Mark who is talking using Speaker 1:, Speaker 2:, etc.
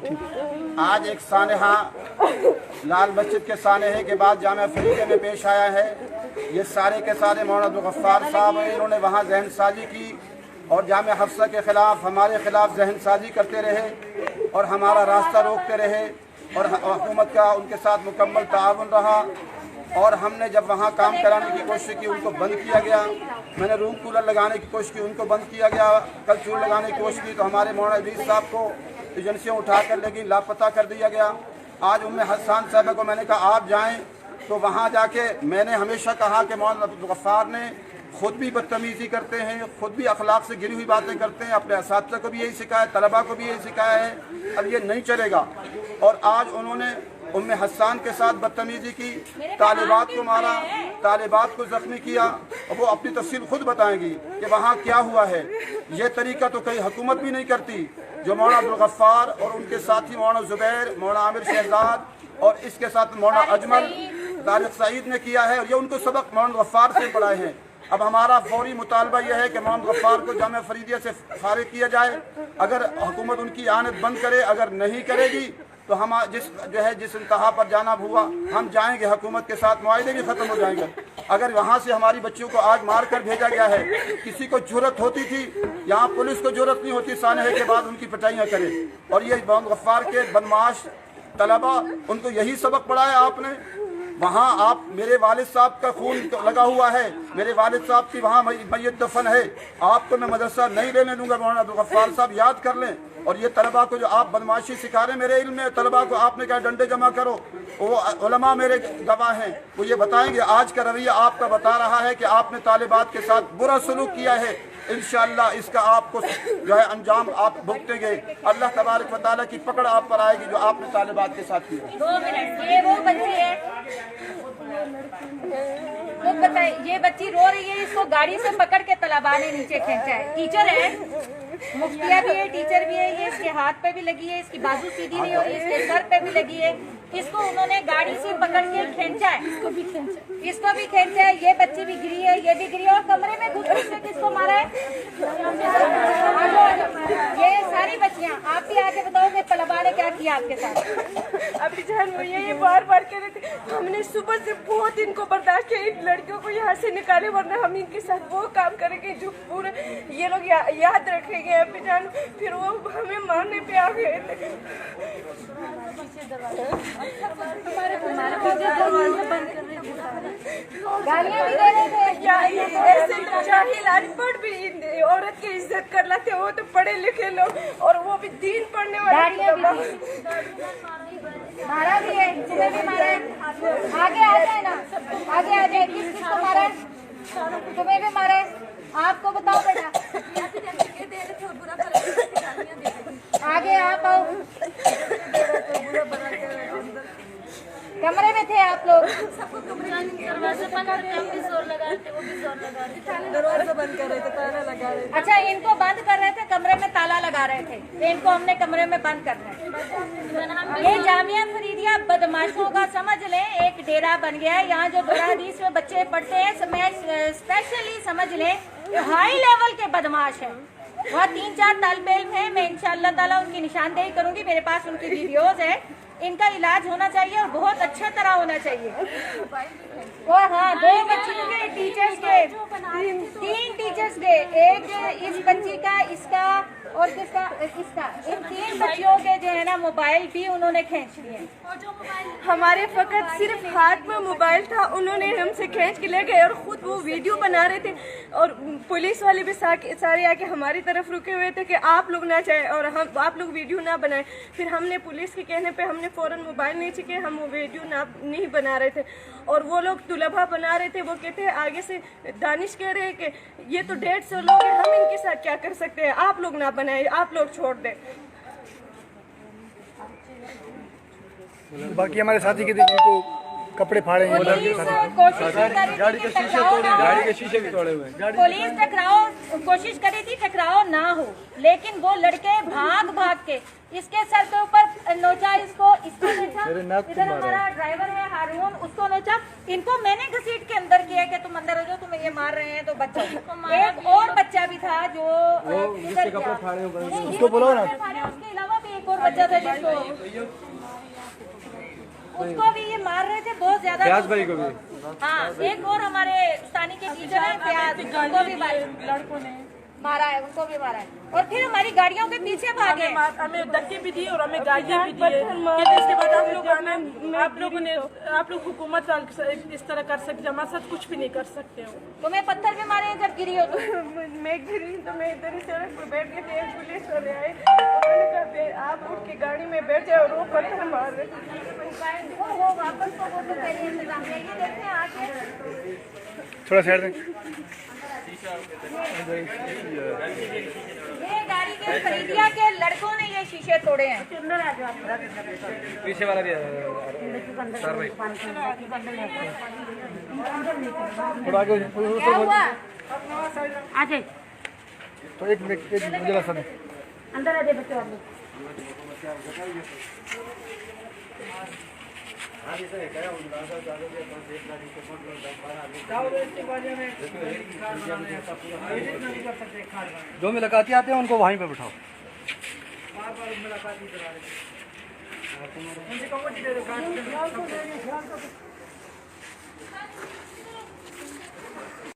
Speaker 1: आज एक सानहा लाल मस्जिद के सानहे के बाद जामिया फरीदिया में पेश आया है। ये सारे के सारे मौलाना अब्दुल गफ्फार साहब हैं, इन्होंने वहाँ जहन साजी की और जामिया हफ्सा के ख़िलाफ़ हमारे ख़िलाफ़ जहन साजी करते रहे और हमारा रास्ता रोकते रहे और हुकूमत का उनके साथ मुकम्मल ताउन रहा। और हमने जब वहाँ काम कराने की कोशिश की उनको बंद किया गया। मैंने रूम कूलर लगाने की कोशिश की, उनको बंद किया गया। कल चूड़ लगाने की कोशिश की तो हमारे मौलाना अजीज साहब को एजेंसियाँ उठा कर लेकिन लापता कर दिया गया। आज उम्मे हसन साहबा को मैंने कहा आप जाएँ, तो वहाँ जाके मैंने हमेशा कहा कि मौलाना अब्दुल गफ्फार ने खुद भी बदतमीज़ी करते हैं, खुद भी अखलाक से गिरी हुई बातें करते हैं, अपने असातिज़ा को भी यही सिखाया, तलबा को भी यही सिखाया है। अब ये नहीं चलेगा। और आज उन्होंने उम्मे हसन के साथ बदतमीज़ी की, तालिबात को मारा, तालिबात को ज़ख्मी किया और वो अपनी तफसील खुद बताएंगी कि वहाँ क्या हुआ है। ये तरीका तो कहीं हुकूमत भी नहीं करती जो मौलाना अब्दुल गफ्फार और उनके साथी मौलाना ज़ुबैर, मौलाना आमिर शहजाद और इसके साथ मौलाना अजमल तारिक सईद ने किया है और ये उनको सबक मौलाना गफ्फार से पढ़ाए हैं। अब हमारा फौरी मुतालबा यह है कि मौलाना गफ्फार को जामिया फरीदिया से फारिग किया जाए। अगर हुकूमत उनकी आनत बंद करे, अगर नहीं करेगी तो हम जिस इंतहा पर जाना हुआ हम जाएंगे, हुकूमत के साथ मुआहदे भी ख़त्म हो जाएंगे। अगर वहाँ से हमारी बच्चियों को आज मार कर भेजा गया है, किसी को जुर्रत होती थी, यहाँ पुलिस को जुर्रत नहीं होती सानहे के बाद उनकी पिटाइयाँ करे। और ये मौलाना गफ्फार के बदमाश तलबा, उनको यही सबक पढ़ाया आपने। वहाँ आप, मेरे वालिद साहब का खून लगा हुआ है, मेरे वालिद साहब की वहाँ मैयत दफन है, आपको मैं मदरसा नहीं लेने दूंगा। मौलाना अब्दुल गफ्फार साहब याद कर लें। और ये तलबा को जो आप बदमाशी सिखा रहे हैं, मेरे इल्म में तलबा को आपने कहा डंडे जमा करो, वो उलमा मेरे गवाह हैं, वो ये बताएंगे। आज का रवैया आपका बता रहा है कि आपने तालिबात के साथ बुरा सलूक किया है। इंशाअल्लाह इसका आपको जो है अंजाम आप भुगतेंगे। अल्लाह तबारक व तआला की पकड़ आप पर आएगी जो आपने तालिबात के साथ किया।
Speaker 2: 2 मिनट, ये वो बच्ची है, तो बताइए, ये बच्ची रो रही है, इसको गाड़ी से पकड़ के तलबा ने नीचे खींचा है। टीचर है, मुफ्तिया भी है, टीचर भी है, ये इसके हाथ पे भी लगी है, इसकी बाजू सीधी नहीं हो रही, इसके सर पे भी लगी है। इसको उन्होंने गाड़ी से पकड़ के खींचा है, इसको भी खींचा है। ये बच्ची भी गिरी है, ये भी गिरी है। और कमरे में घुस के किसको मारा है? ये सारी बच्चियाँ, आप भी आगे बताओ कि तलबा ने क्या किया आपके साथ?
Speaker 3: अभी जान ये बार बार कह रहे थे, हमने सुबह से बहुत इनको बर्दाश्त किया, इन लड़कियों को यहाँ से निकाले वरना हम इनके साथ वो काम करेंगे जो पूरे ये लोग याद रखेंगे। अभी जान फिर वो हमें मारने पे आ गए थे।
Speaker 2: गालियाँ भी दे रहे थे।
Speaker 3: ऐसे जाहिल अनपढ़ भी औरत की इज्जत कर लेते, वो तो पढ़े लिखे लोग और वो भी दीन पढ़ने वाले।
Speaker 2: मारा भी है, तुम्हें भी मारा है। आगे आ जाए ना, आगे आ जाए। किसको मारा है? तुम्हें भी मारा है। आपको बताओ बेटा, आगे आप आओ। कमरे में थे आप लोग?
Speaker 4: दरवाजे बंद करते, हम भी जोर लगाते, वो भी जोर लगाते,
Speaker 3: दरवाजा बंद कर रहे थे, ताला लगा रहे थे।
Speaker 2: अच्छा, इनको बंद कर रहे थे, कमरे में ताला लगा रहे थे, तो इनको हमने कमरे में बंद करना है। ये जामिया फरीदिया बदमाशों का समझ लें एक डेरा बन गया है। यहाँ जो दुरा हदीस में बच्चे पढ़ते हैं, स्पेशली समझ लें हाई लेवल के बदमाश हैं। वहाँ 3-4 तालिबे इल्म हैं। मैं इंशाअल्लाह ताला उनकी निशानदेही करूंगी, मेरे पास उनकी वीडियोज है। इनका इलाज होना चाहिए और बहुत अच्छा तरह होना चाहिए। और हाँ, 2 बच्चियों के टीचर्स के 3 टीचर्स के, एक इस बच्ची का, इसका और किसका, इसका, इन 3 बच्चियों के जो है ना मोबाइल भी उन्होंने खींच लिए।
Speaker 3: हमारे फकत सिर्फ हाथ में मोबाइल था, उन्होंने हमसे खींच के ले गए और खुद वो वीडियो बना रहे थे। और पुलिस वाले भी सारे आके हमारी तरफ रुके हुए थे कि आप लोग ना जाए और आप लोग वीडियो ना बनाए। फिर हमने पुलिस के कहने पे हमने फौरन मोबाइल नहीं चुके, हम वो वीडियो नहीं बना रहे थे। और वो लोग तुलबा बना रहे थे, वो कहते आगे से दानिश कह रहे हैं कि ये तो 150 लोग हैं, हम इनके साथ क्या कर सकते हैं, आप लोग ना बनाए, आप लोग छोड़ दें।
Speaker 5: बाकी हमारे साथी के इनको कपड़े फाड़े हैं,
Speaker 2: गाड़ी के शीशे भी तोड़े हुए। पुलिस कोशिश करी थी टकराव ना हो, लेकिन वो लड़के भाग के इसके सर के ऊपर नोचा, इसको नोचा। इधर हमारा ड्राइवर है हारून, उसको नोचा। इनको मैंने घसीट के अंदर किया कि तुम अंदर हो जाओ, तुम्हें ये मार रहे हैं तो बच्चा। एक और बच्चा भी था जो उसके
Speaker 5: बोलो ना।
Speaker 2: उसके अलावा भी एक एक और बच्चा था जिसको उसको भी ये मार रहे थे बहुत ज्यादा।
Speaker 5: प्याज भाई को भी।
Speaker 2: हाँ, एक और हमारे स्थानीय के टीचर है प्याज, उनको भी लड़कों ने मारा है, उनको भी मारा है और फिर हमारी गाड़ियों के पीछे भागे।
Speaker 6: हमें धक्के भी दिए और हमें गालियाँ भी दी। इसके बाद आप लोग हुकूमत इस तरह कर सकते, हमारे साथ कुछ भी नहीं कर सकते हो।
Speaker 2: तुम्हें पत्थर भी मारे हैं जब गिरी हो तो?
Speaker 3: मैं गिरी तो मैं इधर ही सड़क पर बैठ गई थी, पुलिस वाले आए, उन्होंने कहा आप उठ के गाड़ी में बैठ जाओ और वो पत्थर मार रहे थे।
Speaker 2: वो वापस तो वो तो पहले इंतजाम है, ये देखते हैं आके
Speaker 5: थोड़ा साइड दें।
Speaker 2: ये गाड़ी के खरीदिया के लड़कों ने ये शीशे तोड़े हैं।
Speaker 5: पीछे वाला भी सर भाई थोड़ा आगे
Speaker 2: क्या हुआ? आजे
Speaker 5: तो एक मिनट मुझे रास्ता दें।
Speaker 2: अंदर आ जाए बच्चों आप लोग।
Speaker 5: जो मुलाकाती आते हैं उनको वहीं पे बिठाओ।